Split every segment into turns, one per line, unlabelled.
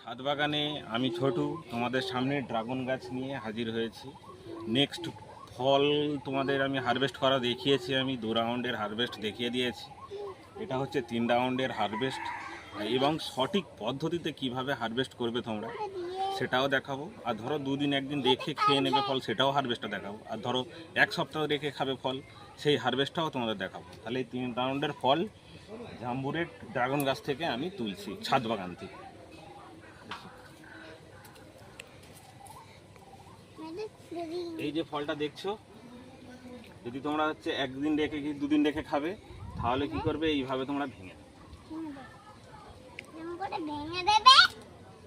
ছাদ বাগানে আমি ছোটু তোমাদের সামনে ড্রাগন গাছ নিয়ে হাজির হয়েছি। নেক্সট ফল তোমাদের আমি হারভেস্ট করা দেখিয়েছি, আমি 2 রাউন্ডের হারভেস্ট দেখিয়ে দিয়েছি। এটা হচ্ছে 3 রাউন্ডের হারভেস্ট এবং সঠিক পদ্ধতিতে কিভাবে হারভেস্ট করবে তোমরা সেটাও দেখাবো। আর ধরো 2 দিন 1 দিন রেখে খেয়ে নেবে ফল, সেটাও হারভেস্টটা দেখাবো। আর ধরো 1 সপ্তাহ রেখে খাবে ফল, সেই হারভেস্টটাও তোমাদের দেখাবো। তাহলে এই 3 রাউন্ডের ফল জাম্বুরেট ড্রাগন গাছ থেকে আমি তুলছি, ছাদ বাগান থেকে। এই যে ফলটা দেখছো, যদি তোমরা হচ্ছে 1 দিন রেখে কি 2 দিন রেখে খাবে, তাহলে কি করবে, এইভাবে তোমরা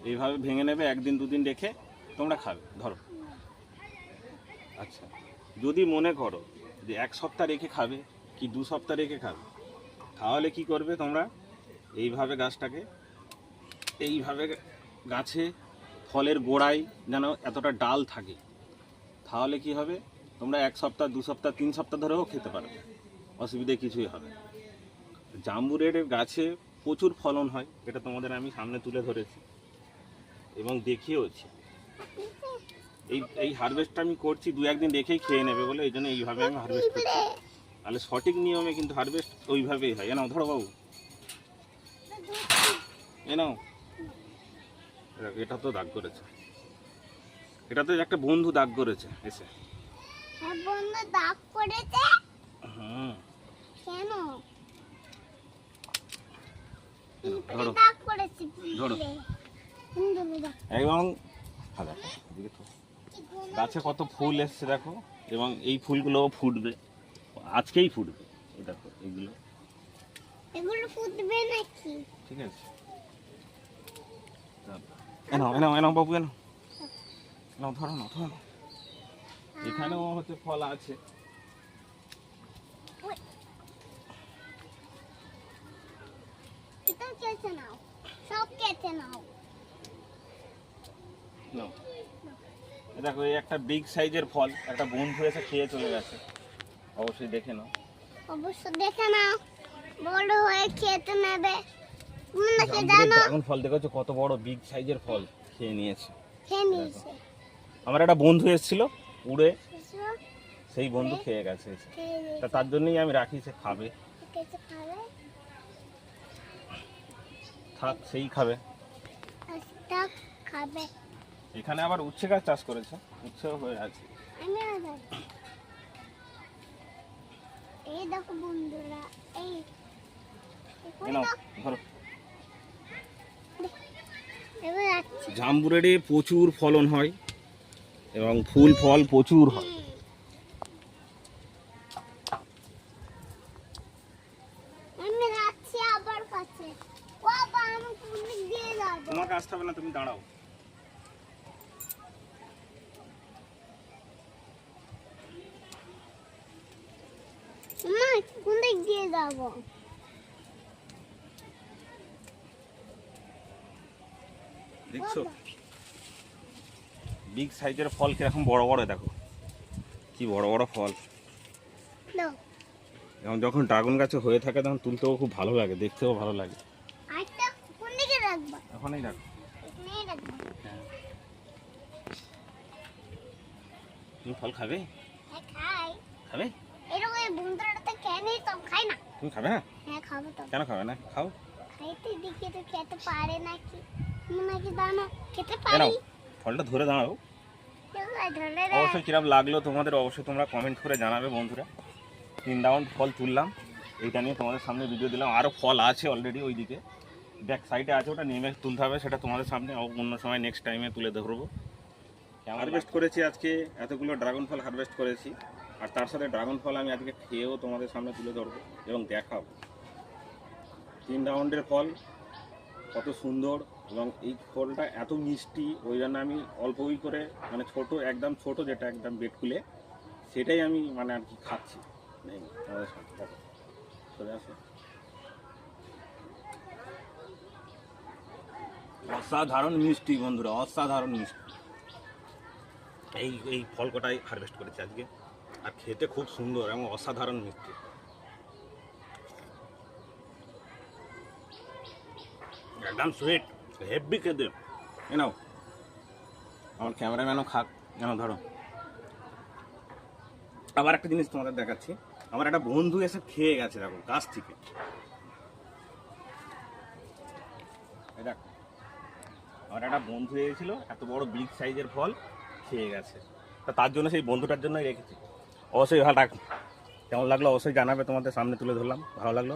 এইভাবে ভেঙে নেবে। 1 দিন 2 দিন রেখে তোমরা খাবে। ধরো আচ্ছা, যদি মনে করো যে 1 সপ্তাহ রেখে খাবে কি 2 সপ্তাহ রেখে খাবে, তাহলে কি করবে তোমরা, এইভাবে গাছটাকে, এইভাবে গাছে ফলের গোড়ায় যেন এতটা ডাল থাকে, তাহলে কি হবে, তোমরা 1 সপ্তাহ 2 সপ্তাহ 3 সপ্তাহ ধরেও খেতে পারবে, অসুবিধে কিছুই হবে। জাম্বুরের গাছে প্রচুর ফলন হয়, এটা তোমাদের আমি সামনে তুলে ধরেছি এবং দেখিয়েওছি। এই হারভেস্টটা আমি করছি 2-1 দিন রেখেই খেয়ে নেবে বলে, এই জন্য এইভাবে আমি হারভেস্ট করছি। তাহলে সঠিক নিয়মে কিন্তু হারভেস্ট ওইভাবেই হয়। নাও ধরো বাবু, এ নাও। এটা তো দাগ করেছে, এটা তো একটা বন্ধু দাগ করেছে এসে।
বন্ধু দাগ করেছে?
হুম।
কেন?
ধরো
দাগ করেছে,
ধরো। এবং গাছে কত ফুল এসছে দেখো, এবং এই ফুলগুলো ফুটবে, আজকেই ফুটবে। এই দেখো
এগুলো ফুটবে নাকি?
ঠিক আছে, এনাও এনাও এনাও বাবু, এনাও এনাও, ধরো না, ধরো না। এখানেও হচ্ছে ফল আছে।
এটা কেটে নাও, সব কেটে নাও।
দেখো, এই একটা বিগ সাইজের ফল, একটা বন্ধু এসে খেয়ে চলে গেছে, অবশ্যই দেখে নাও।
অবশ্যই দেখে নাও, বড় হয়ে খেতে নেবে। নাকি জানো
ড্রাগন ফল দেখো কত বড় বিগ সাইজের ফল খেয়ে নিয়েছে।
খেয়ে নিয়েছে।
আমার একটা বন্ধু এসেছিল উড়ে, সেই বন্ধু খেয়ে গেছে, তার জন্যই আমি রাখি, সে খাবে, থাক সেই খাবে। এখানে আবার উচ্ছে গাছ চাষ করেছে, উচ্ছেও হয়ে আছে।
এই দেখো বন্ধুরা, এই
ধরো।
জাম্বুরের
প্রচুর ফলন হয় এবং ফুল ফল প্রচুর হয়। তোমার আসতে হবে না, তুমি দাঁড়াও।
কোন দিক দিয়ে যাবো?
দেখছো বিগ সাইজের ফল কিরকম বড় বড়, দেখো কি বড় বড় ফল। এবং যখন ড্রাগন গাছে হয়ে থাকে তখন তুলতেও খুব ভালো লাগে, দেখতেও ভালো লাগে। এখনই রাখো। তুমি ফল খাবে? খাবে? তুমি খাবে না? কেন খাবে না? খাও। ফলটা ধরে দাঁড়াও। অবশ্যই কিরকম লাগলো তোমাদের, অবশ্যই তোমরা কমেন্ট করে জানাবে বন্ধুরা। 3 রাউন্ড ফল তুললাম, এইটা নিয়ে তোমাদের সামনে ভিডিও দিলাম। আরও ফল আছে অলরেডি, ওইদিকে ব্যাক সাইডে আছে, ওটা নেমে তুলতে হবে, সেটা তোমাদের সামনে অন্য সময় নেক্সট টাইমে তুলে ধরবো। হারভেস্ট করেছি আজকে, এতগুলো ড্রাগন ফল হারভেস্ট করেছি, আর তার সাথে ড্রাগন ফল আমি আজকে খেয়েও তোমাদের সামনে তুলে ধরবো এবং দেখাবো 3 রাউন্ডের ফল কত সুন্দর। এবং এই ফলটা এত মিষ্টি, ওই জন্য আমি অল্পই করে, মানে ছোটো, একদম ছোটো, যেটা একদম বেড খুলে, সেটাই আমি মানে আর কি খাচ্ছি। চলে আসো। অসাধারণ মিষ্টি বন্ধুরা, অসাধারণ মিষ্টি। এই ফল কটাই হারভেস্ট করেছি আজকে, আর খেতে খুব সুন্দর এবং অসাধারণ মিষ্টি। একদম সুইট, হেভি খেতে। এ নাও, আমার ক্যামেরাম্যানও খাক, যেন ধরো। আবার একটা জিনিস তোমাদের দেখাচ্ছি, আমার একটা বন্ধু এসে খেয়ে গেছে, দেখো গাছ থেকে। এই দেখো, আমার একটা বন্ধু এসেছিল, এত বড় বিগ সাইজের ফল খেয়ে গেছে। তা তার জন্য, সেই বন্ধুটার জন্যই রেখেছি। অবশ্যই ভালো কেমন লাগলো অবশ্যই জানাবে, তোমাদের সামনে তুলে ধরলাম, ভালো লাগলো।